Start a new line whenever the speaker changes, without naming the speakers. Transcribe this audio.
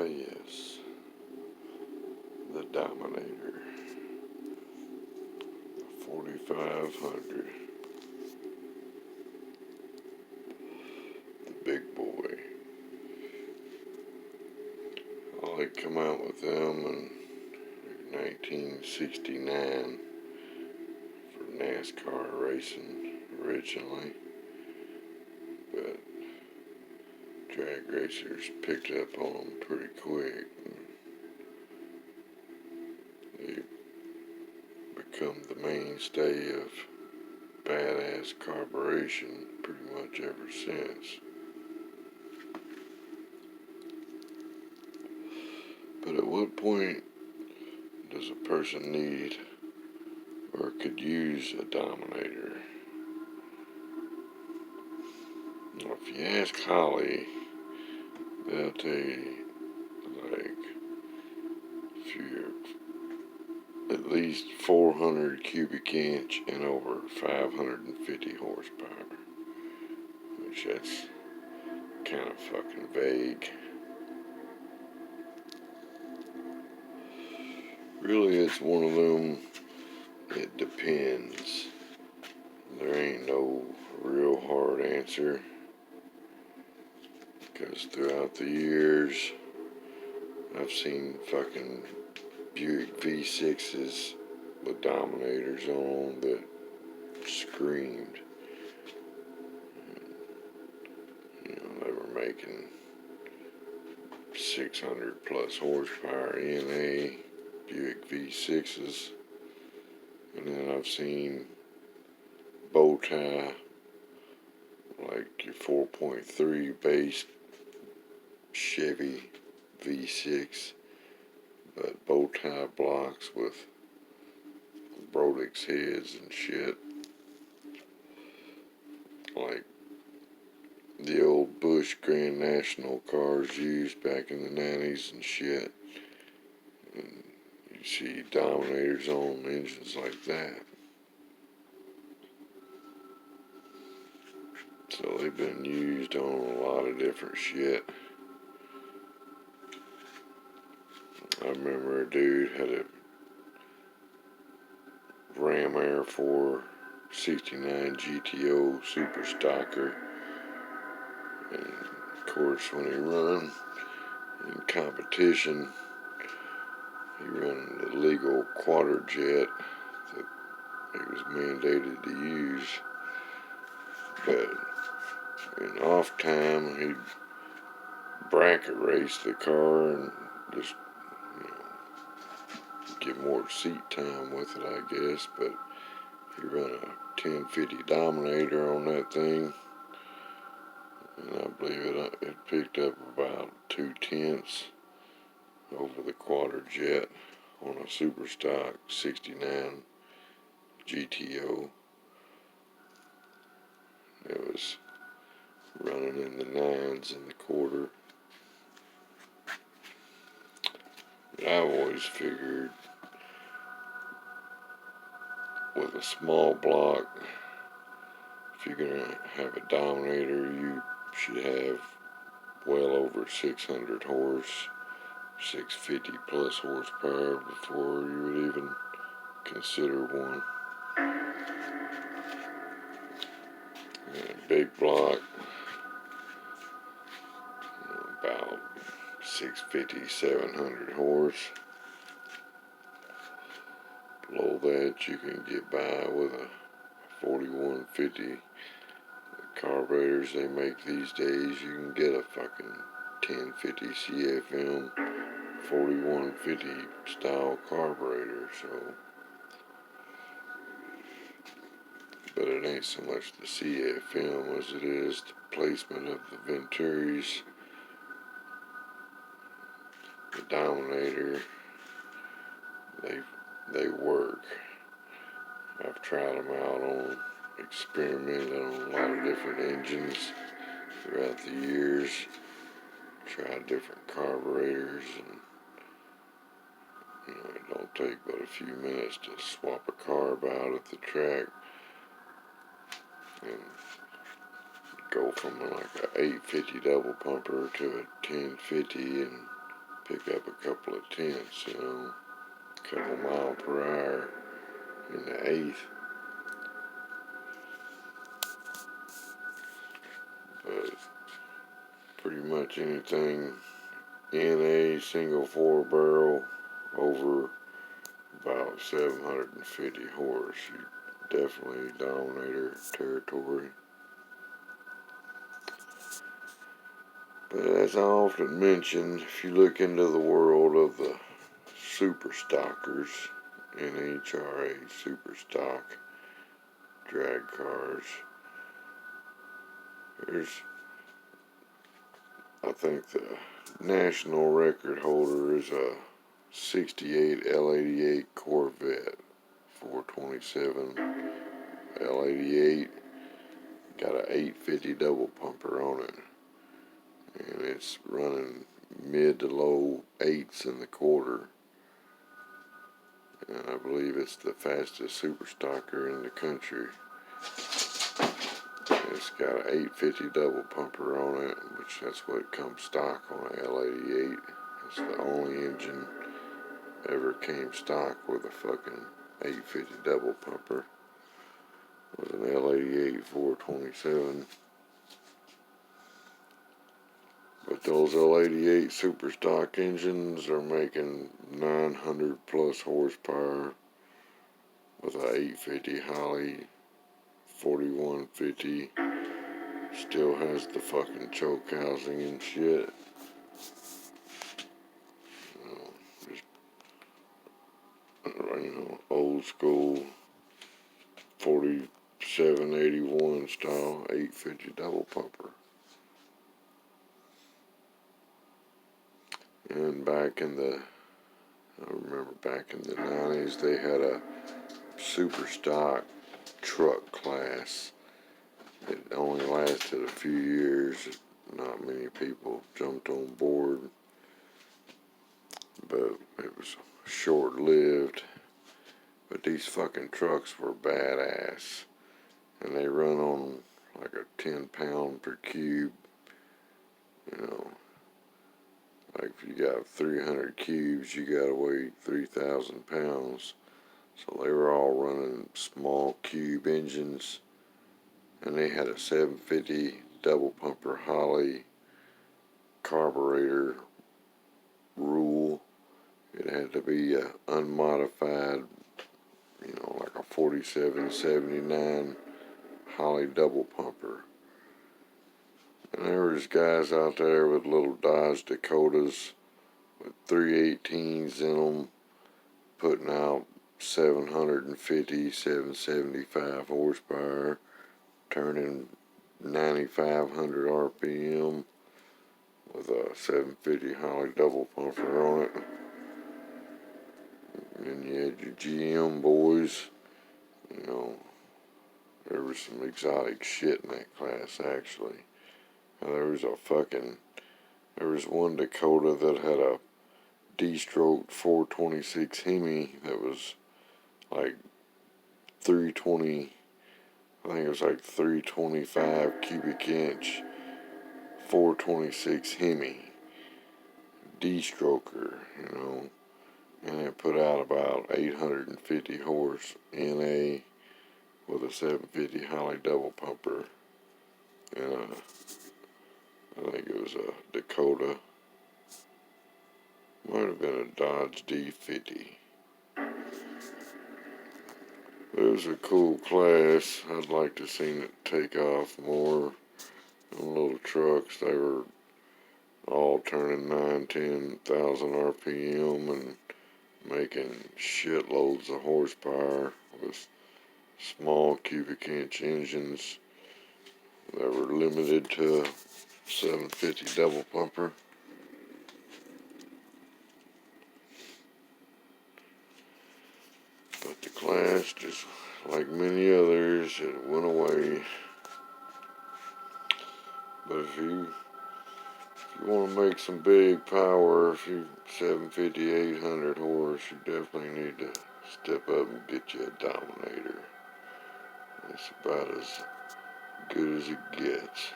yes, the Dominator 4500, the big boy. Holley come out with them in 1969 for NASCAR racing originally, but drag racers picked up on them pretty quick. They become the mainstay of badass carburation pretty much ever since. But at what point does a person need or could use a Dominator? Well, if you ask Holley, they'll tell you, like, if you're at least 400 cubic inch and over 550 horsepower, which that's kind of fucking vague. Really, it's one of them, it depends. There ain't no real hard answer, because throughout the years, I've seen fucking Buick V6s with Dominators on that screamed. You know, they were making 600 plus horsepower NA Buick V6s. And then I've seen bow tie, like your 4.3 base Chevy V6, but bow tie blocks with Brodix heads and shit, like the old Bush Grand National cars used back in the 90s and shit. And you see Dominators on engines like that. So they've been used on a lot of different shit. I remember a dude had a Ram Air 4 69 GTO Super Stocker, and of course when he run in competition, he run the legal quarter jet that he was mandated to use, but in off time he'd bracket race the car and just, you know, get more seat time with it, I guess. But he run a 1050 Dominator on that thing, and I believe it picked up about 2/10 over the quarter jet on a super stock 69 GTO. It was running in the 9s in the quarter. But I've always figured with a small block, if you're gonna have a Dominator, you should have well over 600 horse, 650 plus horsepower before you would even consider one. And a big block, about 650, 700 horse. Below that, you can get by with a 4150. The carburetors they make these days, you can get a fucking 1050 CFM 4150 style carburetor, so. But it ain't so much the CFM as it is the placement of the Venturis. The Dominator, they work. I've tried them out on, experimented on a lot of different engines throughout the years. Tried different carburetors, and you know, it don't take but a few minutes to swap a carb out at the track and go from like a 850 double pumper to a 1050 in pick up a couple of tenths, you know, a couple mile per hour in the eighth. But pretty much anything in a single 4-barrel over about 750 horse, you definitely Dominator territory. But as I often mention, if you look into the world of the super stockers, NHRA super stock drag cars, there's, I think the national record holder is a 68 L88 Corvette 427 L88, got an 850 double pumper on it, and it's running mid to low 8s in the quarter, and I believe it's the fastest super stocker in the country. It's got an 850 double pumper on it, which that's what comes stock on an L88. It's the only engine ever came stock with a fucking 850 double pumper. It was an L88 427. But those L88 super stock engines are making 900 plus horsepower with an 850 Holley 4150. Still has the fucking choke housing and shit. Old school 4781 style 850 double pumper. And back in the, I remember back in the 90s, they had a super stock truck class. It only lasted a few years. Not many people jumped on board, but it was short-lived. But these fucking trucks were badass, and they run on like a 10-pound per cube. You know, like if you got 300 cubes, you gotta weigh 3,000 pounds. So they were all running small cube engines, and they had a 750 double pumper Holley carburetor rule. It had to be unmodified, you know, like a 4779 Holley double pumper. And there was guys out there with little Dodge Dakotas with 318s in them, putting out 750, 775 horsepower, turning 9,500 RPM with a 750 Holley double pumper on it. And you had your GM boys, you know, there was some exotic shit in that class, actually. And there was one Dakota that had a D-stroke 426 Hemi that was like 320, I think it was like 325 cubic inch 426 Hemi D-stroker, you know, and it put out about 850 horse NA with a 750 Holley double pumper, and I think it was a Dakota, might have been a Dodge D50. It was a cool class. I'd like to seen it take off more on little trucks. They were all turning 9,000-10,000 RPM and making shitloads of horsepower with small cubic inch engines that were limited to 750 double pumper. But the class, just like many others, it went away. But if you want to make some big power, if you 750, 800 horse, you definitely need to step up and get you a Dominator. It's about as good as it gets.